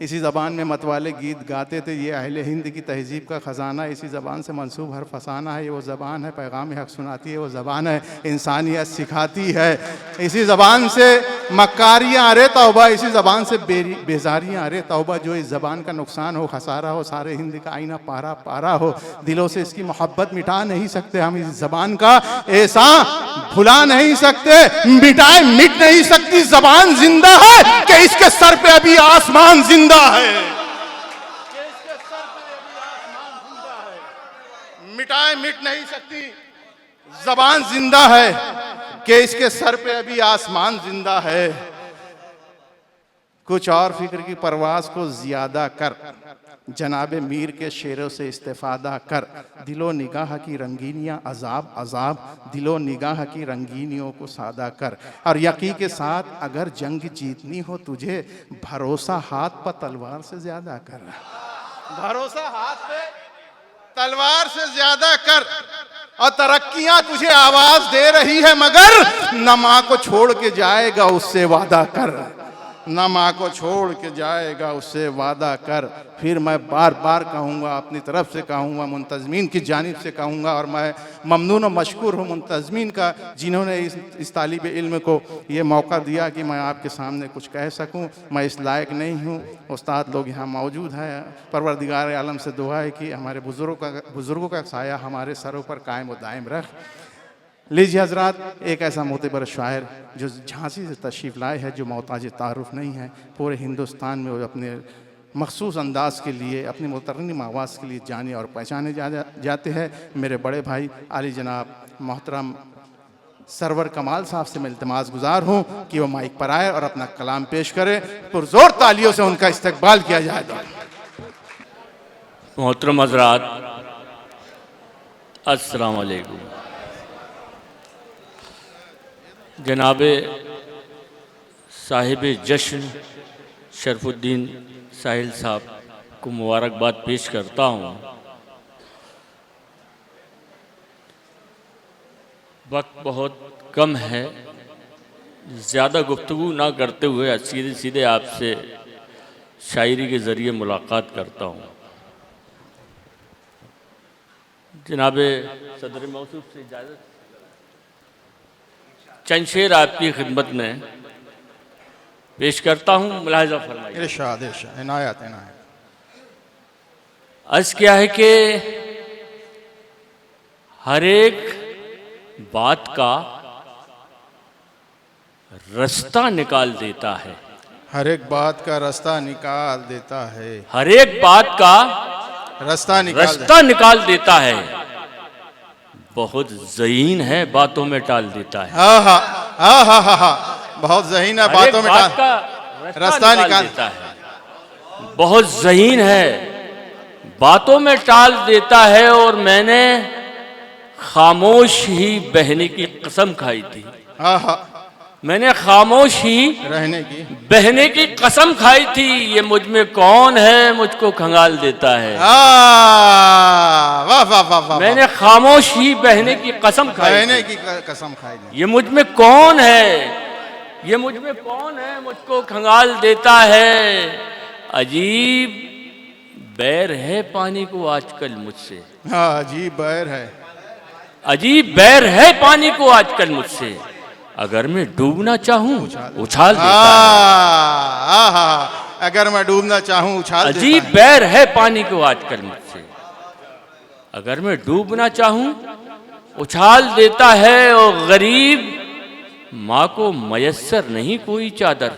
इसी ज़बान में मतवाले गीत गाते थे। ये अहले हिंद की तहज़ीब का ख़जाना, इसी ज़बान से मंसूब हर फसाना है। ये वो ज़बान है पैगाम हक़ सुनाती है, वो ज़बान है इंसानियत सिखाती है। इसी ज़बान से मक्कारियाँ अरे तौबा, इसी ज़बान से बेजारियाँ अरे तौबा। जो इस ज़बान का नुकसान हो, खसारा हो, सारे हिंद का आईना पारा पारा हो। दिलों से इसकी मोहब्बत मिटा नहीं सकते हम, इस ज़बान का एहसान भुला नहीं सकते, मिटाए मिट नहीं सकती। ज़बान जिंदा है कि इसके सर पे अभी आसमान जिंदा है, मिटाए मिट नहीं सकती। ज़बान जिंदा है कि इसके सर पे अभी आसमान जिंदा है। कुछ और फिक्र की परवाज को ज़्यादा कर, जनाबे मीर के शेरों से इस्तिफादा कर। दिलो निगाह की रंगीनियाँ अजाब अजाब, दिलो निगाह की रंगीनियों को सादा कर। और यकीन के साथ अगर जंग जीतनी हो तुझे, भरोसा हाथ पर तलवार से ज़्यादा कर। भरोसा हाथ पे तलवार से ज़्यादा कर। और तरक्कियां तुझे आवाज़ दे रही है मगर न माँ को छोड़ के जाएगा उससे वादा कर, न माँ को छोड़ के जाएगा उससे वादा कर। फिर मैं बार बार कहूँगा, अपनी तरफ से कहूँगा, मुंतज़मीन की जानिब से कहूँगा। और मैं ममनून और मशकूर हूँ मुंतज़मीन का, जिन्होंने इस तालिब इल्म को ये मौका दिया कि मैं आपके सामने कुछ कह सकूँ। मैं इस लायक नहीं हूँ, उस्ताद लोग यहाँ मौजूद हैं। परवरदिगार आलम से दुआ है कि हमारे बुज़ुर्गों का साया हमारे सरों पर कायम व दायम रख। लीजिए हज़रात, एक ऐसा मोतबर शायर जो झांसी से तशरीफ़ लाए है, जो मोहताज तारुफ़ नहीं है। पूरे हिंदुस्तान में वो अपने मखसूस अंदाज के लिए, अपनी मुतरन्निम आवाज़ के लिए जाने और पहचाने जाते हैं। मेरे बड़े भाई आली जनाब मोहतरम सरवर कमाल साहब से मैं इल्तिमास गुजार हूँ कि वो माइक पर आए और अपना कलाम पेश करें। पुरज़ोर तालियों से उनका इस्तकबाल किया जाएगा। मोहतरम हज़रात, अस्सलाम वालेकुम। जनाबे साहिब जश्न शरफुद्दीन साहिल साहब को मुबारकबाद पेश करता हूँ। वक्त बहुत कम है, ज़्यादा गुफ्तगू ना करते हुए सीधे सीधे आपसे शायरी के ज़रिए मुलाकात करता हूँ। जनाबे सदर मौसूफ से इजाज़त, चंद शेर आपकी खिदमत में पेश करता हूँ, मुलाहिज़ा फरमाइए। इरशाद इरशाद, इनायत इनायत। अर्ज़ क्या है कि हर एक बात का रास्ता निकाल देता है, हर एक बात का रास्ता निकाल देता है, हर एक बात का रास्ता निकाल देता है। बहुत ज़हीन है बातों में टाल देता है। हाँ हाँ हाँ हाँ हाँ हाँ, बहुत ज़हीन है बातों में रास्ता निकाल देता है। बहुत ज़हीन है बातों में टाल देता है। और मैंने खामोश ही बहने की कसम खाई थी। हाँ हाँ, मैंने खामोश ही बहने की कसम खाई थी। ये मुझ में कौन है मुझको खंगाल देता है। वाह वाह वाह वाह। मैंने खामोश ही बहने की कसम खाई थी। ये मुझ में कौन है, ये मुझ में कौन है मुझको खंगाल देता है। अजीब बैर है पानी को आजकल मुझसे। हाँ, अजीब बैर है, अजीब बैर है पानी को आजकल मुझसे। अगर मैं डूबना चाहूं उछाल देता है। अगर मैं डूबना चाहूं उछाल देता है। अजीब बैर है पानी को आजकल मुझसे। अगर मैं डूबना चाहूं उछाल देता है। और गरीब माँ को मयस्सर नहीं कोई चादर।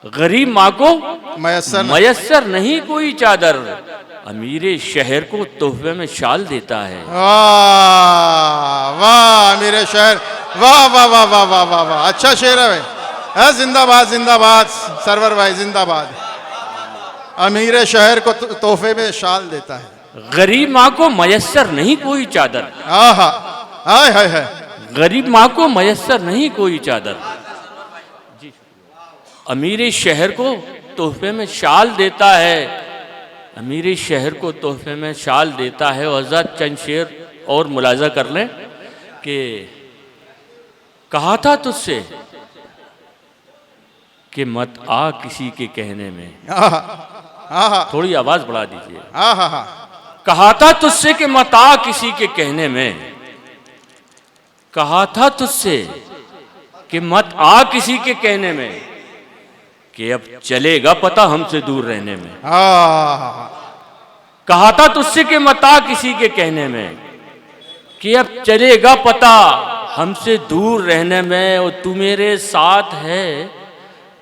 गरीब माँ को मयस्सर नहीं कोई चादर। अमीरे शहर को तोहफे में शाल देता है। वाह वाह अमीरे शहर, वाह वाह वाह वाह वाह वाह वाह, अच्छा शेर है भाई। जिंदाबाद जिंदाबाद सरवर भाई, जिंदाबाद। अमीरे शहर को तोहफे में शाल देता है। गरीब माँ को मयस्सर नहीं कोई चादर। हाय हाय हाय। गरीब माँ को मयस्सर नहीं कोई चादर। अमीरे शहर को तोहफे में शाल देता है। अमीरे शहर को तोहफे में शाल देता है। और हज़रत चंद शेर और मुलाजा कर लें कि कहा था तुझसे कि मत आ किसी के कहने में। आहा, आहा, थोड़ी आवाज बढ़ा दीजिए। आहा, आहा। कहा था तुझसे कि मत आ किसी के कहने में, कहा था तुझसे कि मत आ किसी के कहने में, कि अब चलेगा पता हमसे दूर रहने में। आहा, कहा था तुझसे कि मत आ किसी के कहने में, कि अब चलेगा पता हमसे दूर रहने में। और तू मेरे साथ है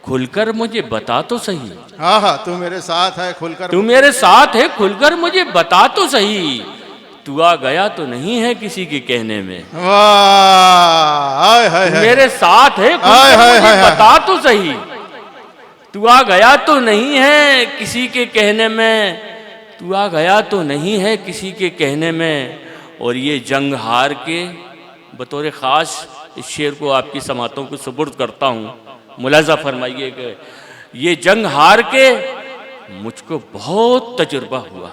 खुलकर मुझे बता तो सही। आहा, तू मेरे साथ है खुलकर, तू मेरे साथ है खुलकर मुझे बता तो सही। तू आ गया तो नहीं है किसी के कहने में। वाह, हाय हाय तू हाय, मेरे साथ है हाय, खुलकर हाय, मुझे हाय, हाय। बता तो सही। तू आ गया तो नहीं है किसी के कहने में, तू आ गया तो नहीं है किसी के कहने में। और ये जंग हार के बतौर ख़ास इस शेर को आपकी समातों को सुपुर्द करता हूँ। मुलाजा फरमाइए कि ये जंग हार के मुझको बहुत तजुर्बा हुआ।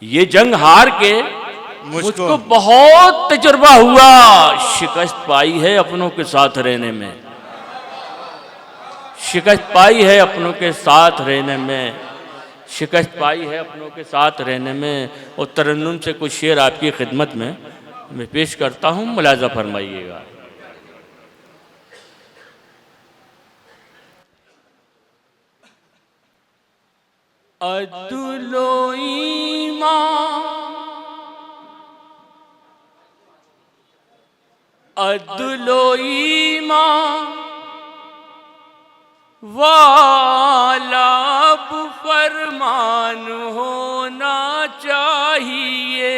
ये जंग हार के मुझको बहुत तजुर्बा हुआ। शिकस्त पाई है अपनों के साथ रहने में, शिकस्त पाई है अपनों के साथ रहने में, शिकस्त पाई है अपनों के साथ रहने में। और तरन्नुम से कुछ शेर आपकी खिदमत में मैं पेश करता हूँ, मुलाजा फरमाइएगा। अदलो ईमान, अदलो ईमान वाला अब फरमान होना चाहिए।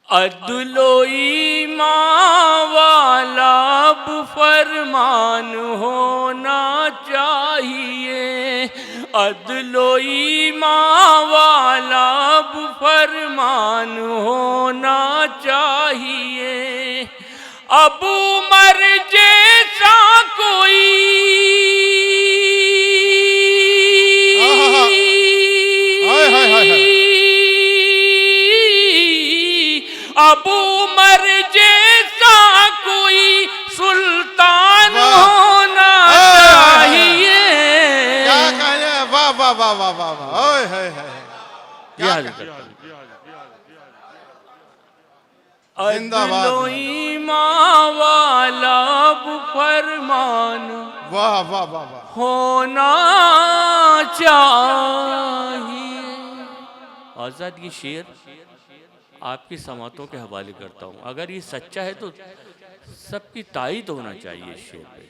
अदलो ईमान वाला अब फरमान होना चाहिए। अदलो ईमान वाला अब फरमान होना चाहिए। अब उमर जैसा कोई हाय हाय हाय हाय, अब उमर जैसा कोई सुल्तान होना चाहिए। क्या कहने, वाह वाह वाह वाह वाह वाह, हाय हाय हाय, क्या जिंदाबाद, अदलो ईमान वाला अब फरमान वाह वाह वाह वाह, होना चाहिए। आजाद ये शेर आपकी समातों के हवाले करता हूँ। अगर ये सच्चा है तो सबकी तायीद होना चाहिए इस शेर पे।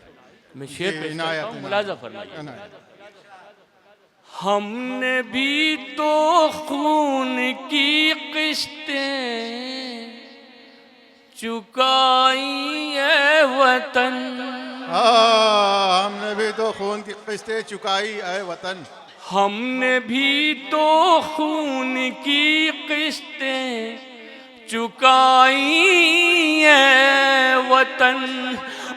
मैं शेर पे करता हूँ, मुलाजा फरमाइए। हमने भी तो खून की किस्तें चुकाई है वतन। हमने भी तो खून की किस्तें चुकाई है वतन। हमने भी तो खून की किस्तें चुकाई है वतन।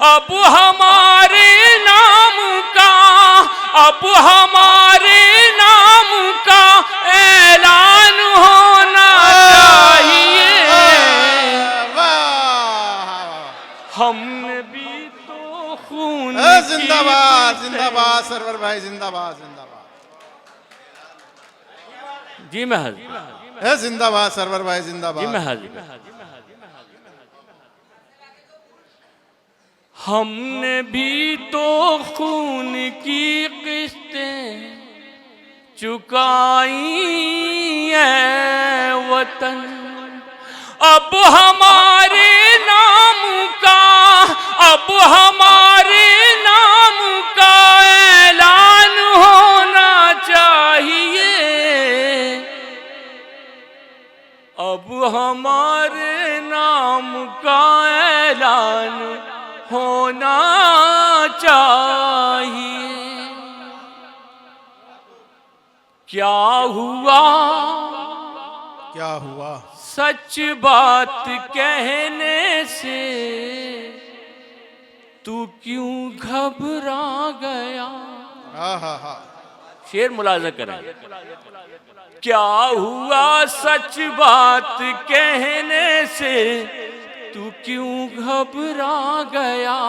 अब हमारे नाम का, अब हमारे नाम का ऐलान होना चाहिए। हमने भी तो खून जिंदाबाद जिंदाबाद सरवर भाई, जिंदाबाद जिंदाबाद। जी महज, जिंदाबाद सरवर भाई, जिंदाबाद। जी महज। हमने भी तो खून की किस्तें चुकाई है वतन। अब हमारे नाम का, अब हमारे नाम का ऐलान होना चाहिए। अब हमारे नाम का ऐलान होना चाहिए। क्या हुआ, क्या हुआ, सच बात कहने से तू क्यों घबरा गया। शेर मुलाजा करें। क्या हुआ, सच बात कहने से तू क्यों घबरा गया।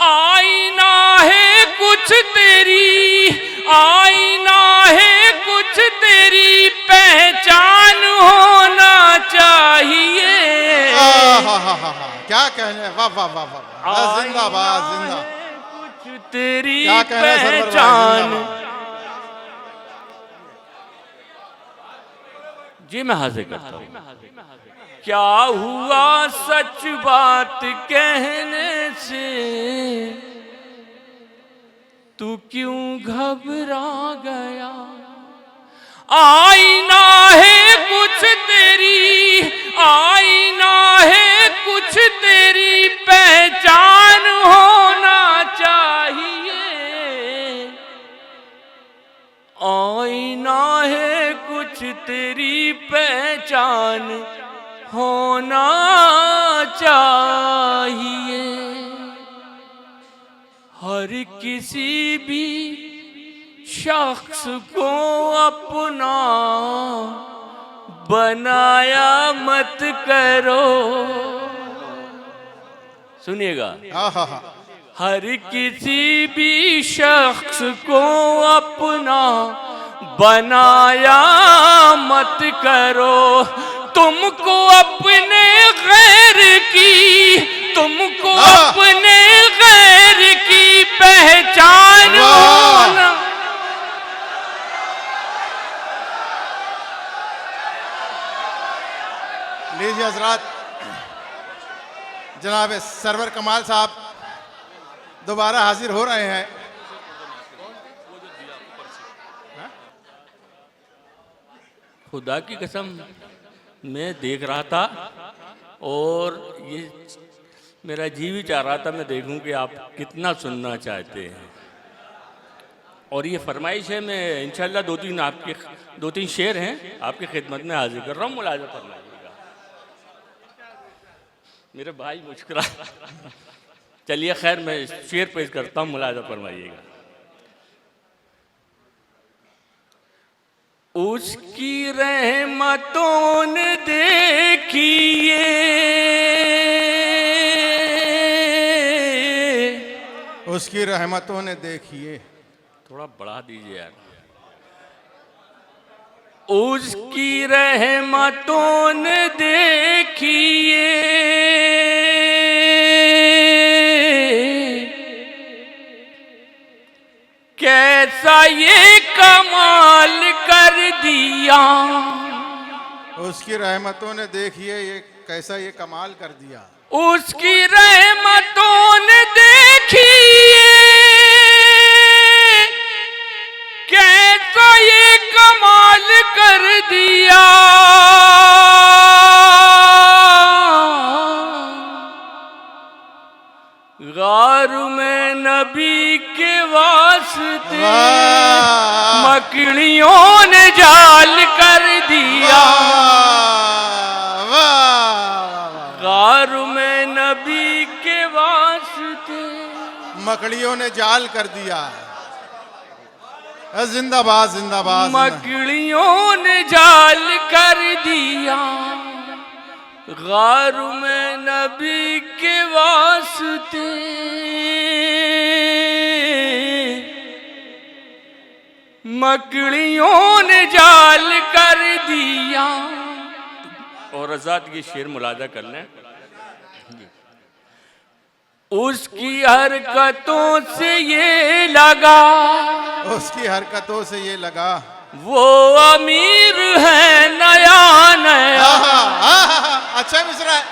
आईना है कुछ तेरी, आईना है कुछ तेरी, पहचान होना चाहिए। क्या कहने, वाह वाह वाह वाह, जिंदाबाद जिंदा। कुछ तेरी क्या कहना सरवर भाई, पहचान। जिंदाबाद। जी मैं हाजिर करता हूँ। क्या हुआ सच बात कहने से, तू क्यों घबरा गया। आईना है कुछ तेरी, आईना है कुछ तेरी, पहचान होना चाहिए। आईना है कुछ तेरी, पहचान होना चाहिए। हर किसी भी शख्स को अपना बनाया मत करो। सुनिएगा, हर किसी भी शख्स को अपना बनाया मत करो। तुमको अपने गैर की, तुमको अपने गैर की पहचान होना। लीजिए हजरात, जनाब सरवर कमाल साहब दोबारा हाजिर हो रहे हैं। खुदा की कसम मैं देख रहा था और ये मेरा जी भी चाह रहा था मैं देखूं कि आप कितना सुनना चाहते हैं। और ये फरमाइश है, मैं इंशाल्लाह दो तीन शेर हैं आपकी खिदमत में हाजिर कर रहा हूँ, मुलाजा फरमाइएगा। मेरे भाई मुस्कुरा। चलिए खैर मैं शेर पेश करता हूँ, मुलाजा फरमाइएगा। उसकी रहमतों ने देखिए, उसकी रहमतों ने देखिए। थोड़ा बढ़ा दीजिए यार। उसकी रहमतों ने देखिए, कैसा ये कमाल कर दिया। उसकी रहमतों ने देखिए, ये कैसा ये कमाल कर दिया। उसकी रहमतों ने देखिए, कैसा ये कमाल कर दिया। गार में नबी के वास्ते मकड़ियों ने जाल कर दिया। गार में नबी के वास्ते मकड़ियों ने जाल कर दिया। जिंदाबाद जिंदाबाद। मकड़ियों ने जाल कर दिया। गार में नबी के वास्ते मकड़ियों ने जाल कर दिया। और आजाद की शेर मुलाजा कर लें। उसकी हरकतों से ये लगा, उसकी हरकतों से ये लगा, वो अमीर है नया नया। अच्छा मिश्रा है।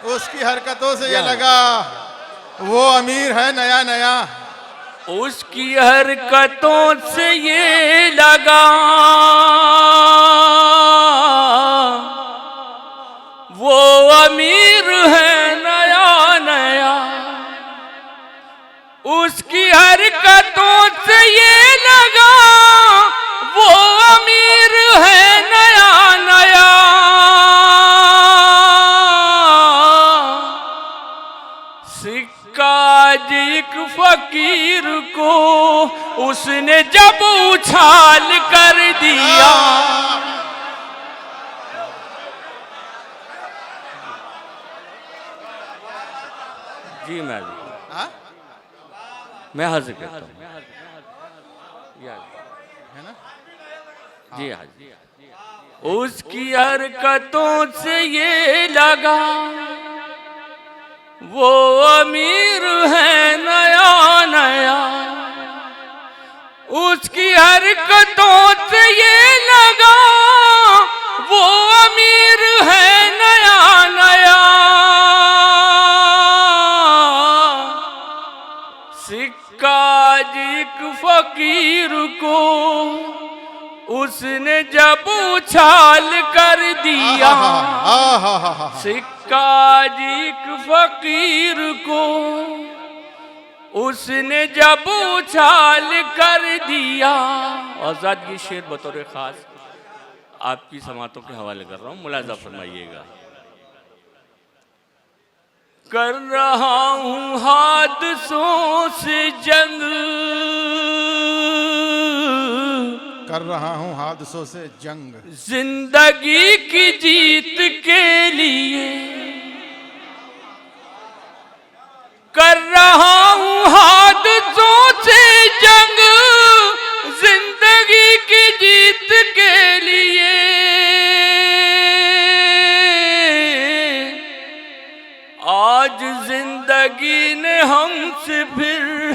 उसकी हरकतों से ये लगा, वो अमीर है नया नया। उसकी हरकतों से ये लगा, वो अमीर है नया नया। उसकी हरकतों से ये लगा, वो अमीर है नया नया। सिक्का एक फकीर को उसने जब उछाल कर दिया, जी मैं हाँ? मैं हाजिर करता हूँ है ना? जी हाँ जी। उसकी हरकतों से ये लगा वो अमीर है नया नया। उसकी हरकतों से ये लगा वो अमीर है नया नया। सिक्का एक फकीर को उसने जब उछाल कर दिया। सिक्का एक फकीर को उसने जब उछाल कर दिया। आजाद ये शेर बतौर खास आपकी समातों के हवाले कर रहा हूँ, मुलाजा फरमाइएगा। कर रहा हूँ हादसों से जंग, कर रहा हूँ हादसों से जंग, जिंदगी की जीत के लिए। कर रहा हूँ हादसों से जंग, जिंदगी की जीत के लिए। आज जिंदगी ने हमसे फिर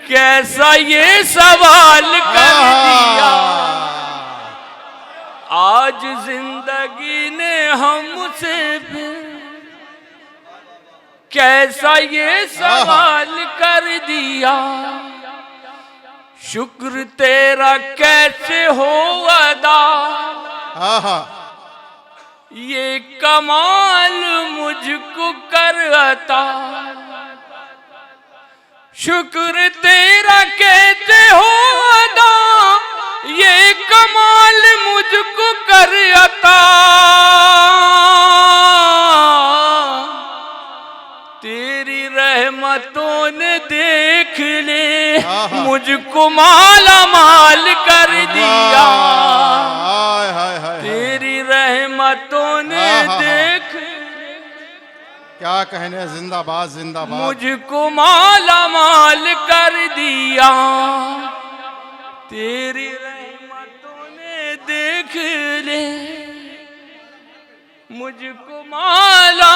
कैसा ये सवाल कर दिया। आज जिंदगी ने हमसे फिर कैसा ये सवाल कर दिया। शुक्र तेरा कैसे हो अदा, ये कमाल मुझको कर अता। शुक्र तेरा कैसे हो अदा, ये कमाल मुझको कर अता। तेरी रहमतों ने देख ले मुझको माला माल कर दिया। तेरी रहमतों ने देख ले, क्या कहने, जिंदाबाद जिंदाबाद, मुझको माला माल कर दिया। तेरी रहमतों ने देख ले मुझको माला